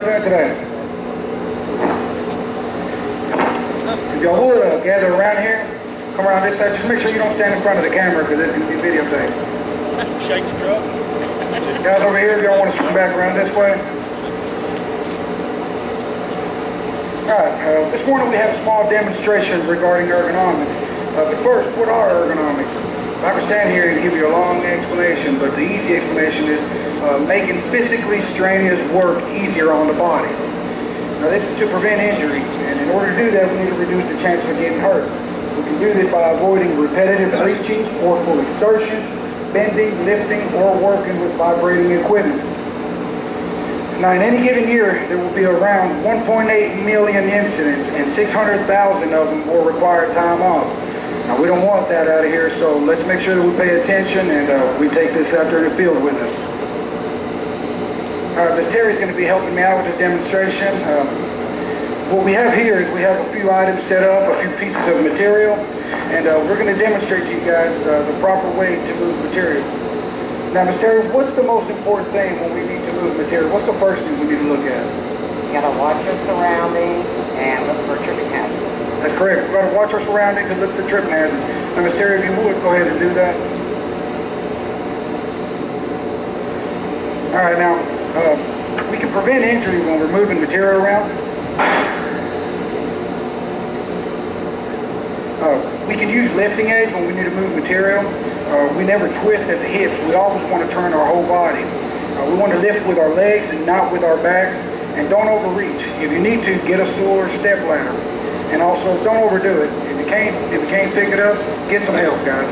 Today. If y'all would gather around here, come around this side. Just make sure you don't stand in front of the camera because it's going to be videotaped. Shake the truck. Guys over here, if y'all want to swing back around this way. Alright, this morning we have a small demonstration regarding ergonomics. But first, what are ergonomics? I could stand here and give you a long explanation, but the easy explanation is making physically strenuous work easier on the body. Now this is to prevent injury, and in order to do that we need to reduce the chances of getting hurt. We can do this by avoiding repetitive reaching, forceful exertions, bending, lifting, or working with vibrating equipment. Now in any given year there will be around 1.8 million incidents and 600,000 of them will require time off. Now we don't want that out of here, so let's make sure that we pay attention and we take this out there in the field with us. Ms. Terry's going to be helping me out with this demonstration. What we have here is we have a few items set up, a few pieces of material, and we're going to demonstrate to you guys the proper way to move material. Now, Ms. Terry, what's the most important thing when we need to move material? What's the first thing we need to look at? You got to watch your surroundings and look for tripping hazards. That's correct. We've got to watch our surroundings and look for tripping hazards. Now, Ms. Terry, if you would, go ahead and do that. All right, now, we can prevent injury when we're moving material around. We can use lifting aids when we need to move material. We never twist at the hips. We always want to turn our whole body. We want to lift with our legs and not with our back. And don't overreach. If you need to, get a stool or step ladder. And also, don't overdo it. If you can't pick it up, get some help, guys.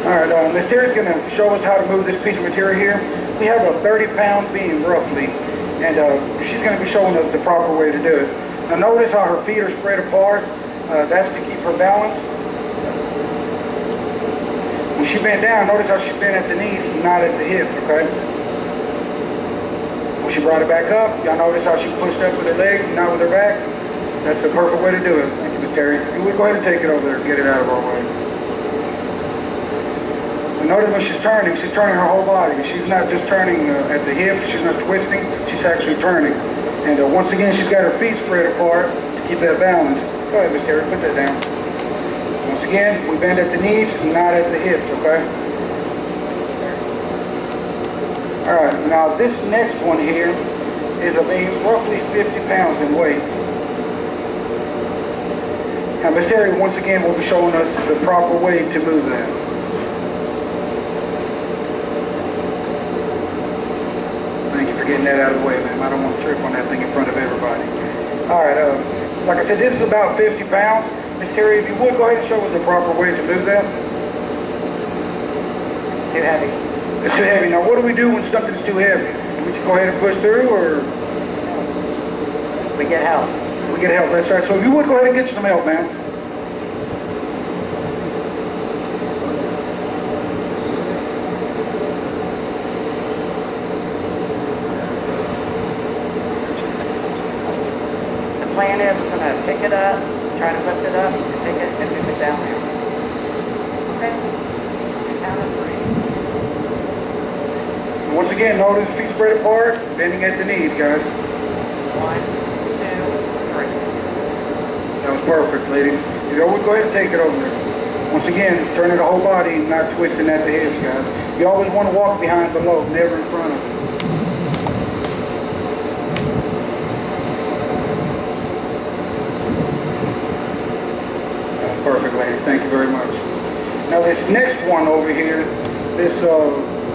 All right, Ms. Terry's going to show us how to move this piece of material here. We have a 30-pound beam, roughly, and she's going to be showing us the proper way to do it. Now, notice how her feet are spread apart. That's to keep her balance. When she bent down, notice how she bent at the knees, not at the hips, okay? When she brought it back up, y'all notice how she pushed up with her legs, not with her back? That's the perfect way to do it. Thank you, Ms. Terry. You would go ahead and take it over there and get it out of our way. And notice when she's turning her whole body. She's not just turning at the hips, she's not twisting, she's actually turning. And once again, she's got her feet spread apart to keep that balance. Go ahead, Ms. Terry, put that down. Once again, we bend at the knees, not at the hips, okay? All right, now this next one here is a beam roughly 50 pounds in weight. Now, Ms. Terry, once again, will be showing us the proper way to move that. Thank you for getting that out of the way, ma'am. I don't want to trip on that thing in front of everybody. All right, like I said, this is about 50 pounds. Ms. Terry, if you would, go ahead and show us the proper way to move that. It's too heavy. It's too heavy. Now, what do we do when something's too heavy? Do we just go ahead and push through, or? We get help. We get help, that's right. So if you would, go ahead and get you some help, ma'am. The plan is we're going to pick it up, try to lift it up, pick it, and move it down there. Okay? Count of 3. Once again, notice feet spread apart, bending at the knees, guys. 1, 2, 3. That was perfect, ladies. You know, we'll go ahead and take it over there. Once again, turning the whole body, not twisting at the hips, guys. You always want to walk behind the load, never in front of it. That's perfect, ladies. Thank you very much. Now, this next one over here, this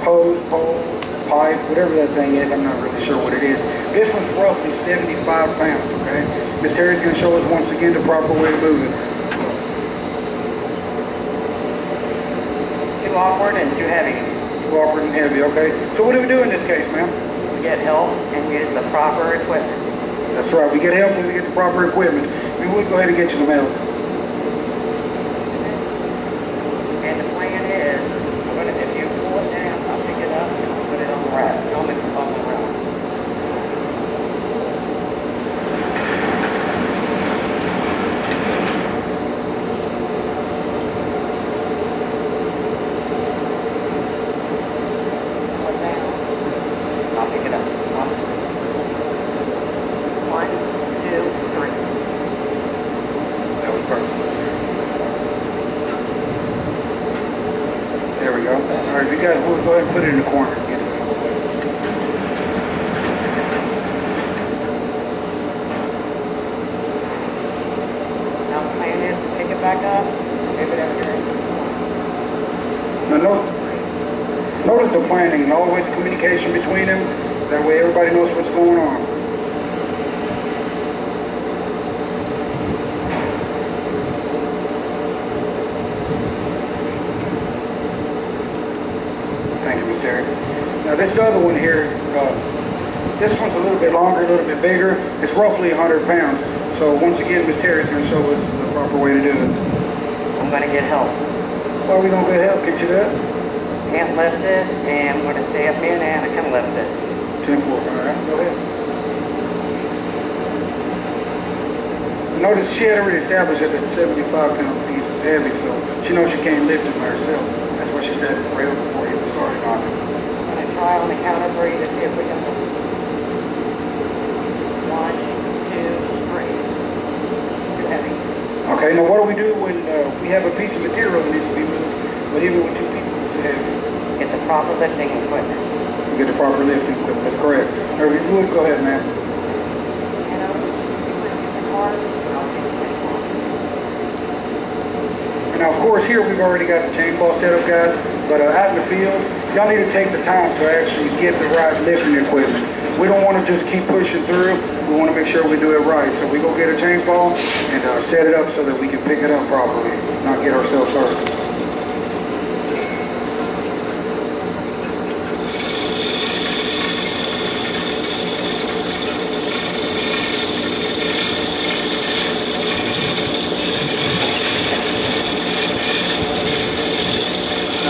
hose, pole, pipe, whatever that thing is, I'm not really sure what it is. This one's roughly 75 pounds, okay? Ms. Terry's going to show us once again the proper way to move it. Too awkward and too heavy. Too awkward and heavy, okay? So what do we do in this case, ma'am? We get help and use the proper equipment. That's right, we get help when we get the proper equipment. We would go ahead and get you some help. And the plan is, if you pull it down, I'll pick it up and I'll put it on the rack. On the rack. I'll pick it up. 1, Go ahead and put it in the corner. Now the plan is to pick it back up, move it over here. Now notice the planning and always communication between them. That way everybody knows what's going on. Thank you, Mr. Terry. Now this other one here, this one's a little bit longer, a little bit bigger. It's roughly 100 pounds. So once again, Ms. Terry's going to show us the proper way to do it. I'm going to get help. Well, we're going to get help. Get you that? Can't lift it, and I'm going to stay up here and I can lift it. 10-4, all right, go ahead. Notice she had already established that the 75-pound piece is heavy, so she knows she can't lift it by herself. That's what she said right before you started on it. I'm going to try on the count of 3 to see if we can move. 1, 2, 3. Too heavy. Okay, now what do we do when we have a piece of material that needs to be moved, but even with 2 people it's too heavy? Get the proper lifting equipment. You get the proper lifting equipment, that's correct. Now if you would, go ahead, ma'am. You know, you would get the cards, I'll get the chainsaw. And now, of course, here we've already got the chainsaw set up, guys, but out in the field, y'all need to take the time to actually get the right lifting equipment. We don't want to just keep pushing through. We want to make sure we do it right. So we go get a chainsaw and set it up so that we can pick it up properly, not get ourselves hurt.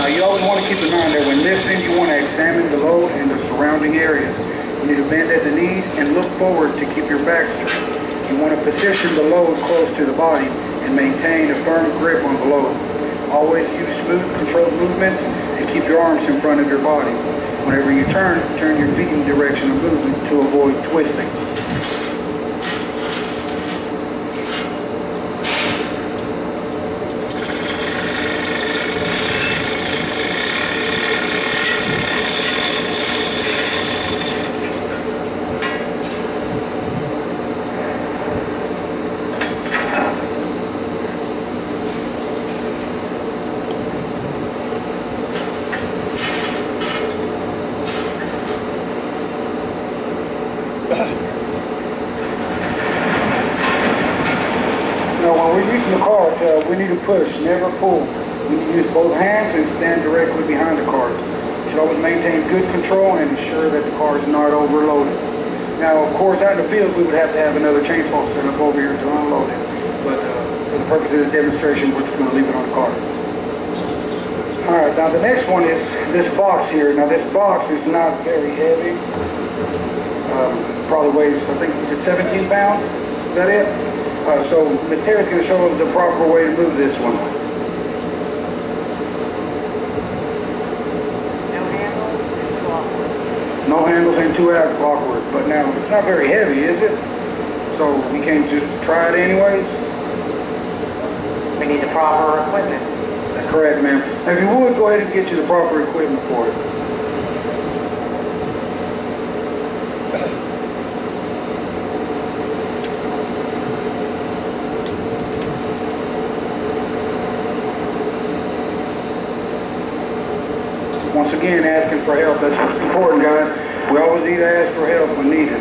You always want to keep in mind that when lifting, you want to examine the load in the surrounding areas. You need to bend at the knees and look forward to keep your back straight. You want to position the load close to the body and maintain a firm grip on the load. Always use smooth, controlled movements and keep your arms in front of your body. Whenever you turn your feet in the direction of movement to avoid twisting. Now, when we're using the cart, we need to push, never pull. We need to use both hands and stand directly behind the cart. You should always maintain good control and ensure that the car is not overloaded. Now, of course, out in the field, we would have to have another chainsaw set up over here to unload it. But for the purpose of this demonstration, we're just going to leave it on the cart. All right, now the next one is this box here. Now, this box is not very heavy. Probably weighs, I think, it's 17 pounds. Is that it? So Ms. Terry's going to show us the proper way to move this one. No handles and too awkward. No handles and too awkward. But now, it's not very heavy, is it? So we can't just try it anyways? We need the proper equipment. That's correct, ma'am. Now, if you would, go ahead and get you the proper equipment for it. Once again, asking for help. That's what's important, guys. We always need to ask for help when needed.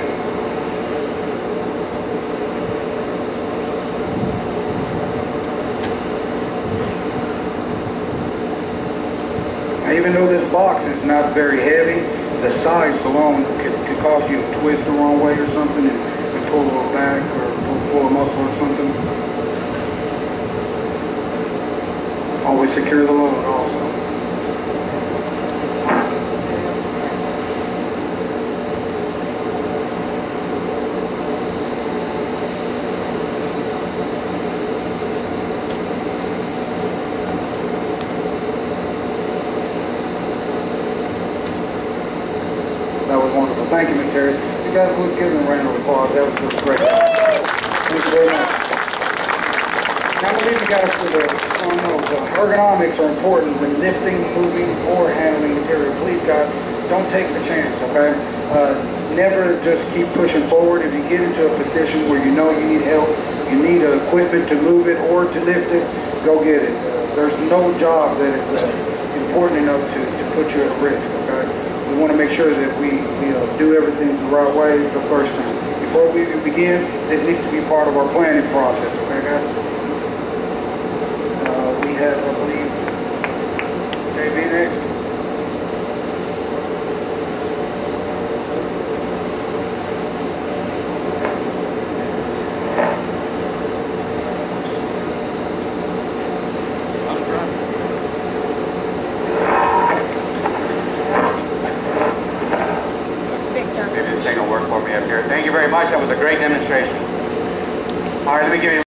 Now, even though this box is not very heavy, the size alone could cause you to twist the wrong way or something and pull a little back or pull a muscle or something. Always secure the load also. That was wonderful. Thank you, Ms. Terry. You guys would give them a round of applause. That was just great. Thank you very much. Now, I'm leaving you guys with on notes. Ergonomics are important when lifting, moving, or handling material. Please, guys, don't take the chance, okay? Never just keep pushing forward. If you get into a position where you know you need help, you need equipment to move it or to lift it, go get it. There's no job that is important enough to put you at risk, okay? We want to make sure that we do everything the right way the first time. Before we even begin, this needs to be part of our planning process, okay, guys? We have, I believe, JB next. Thank you very much. That was a great demonstration. All right, let me give you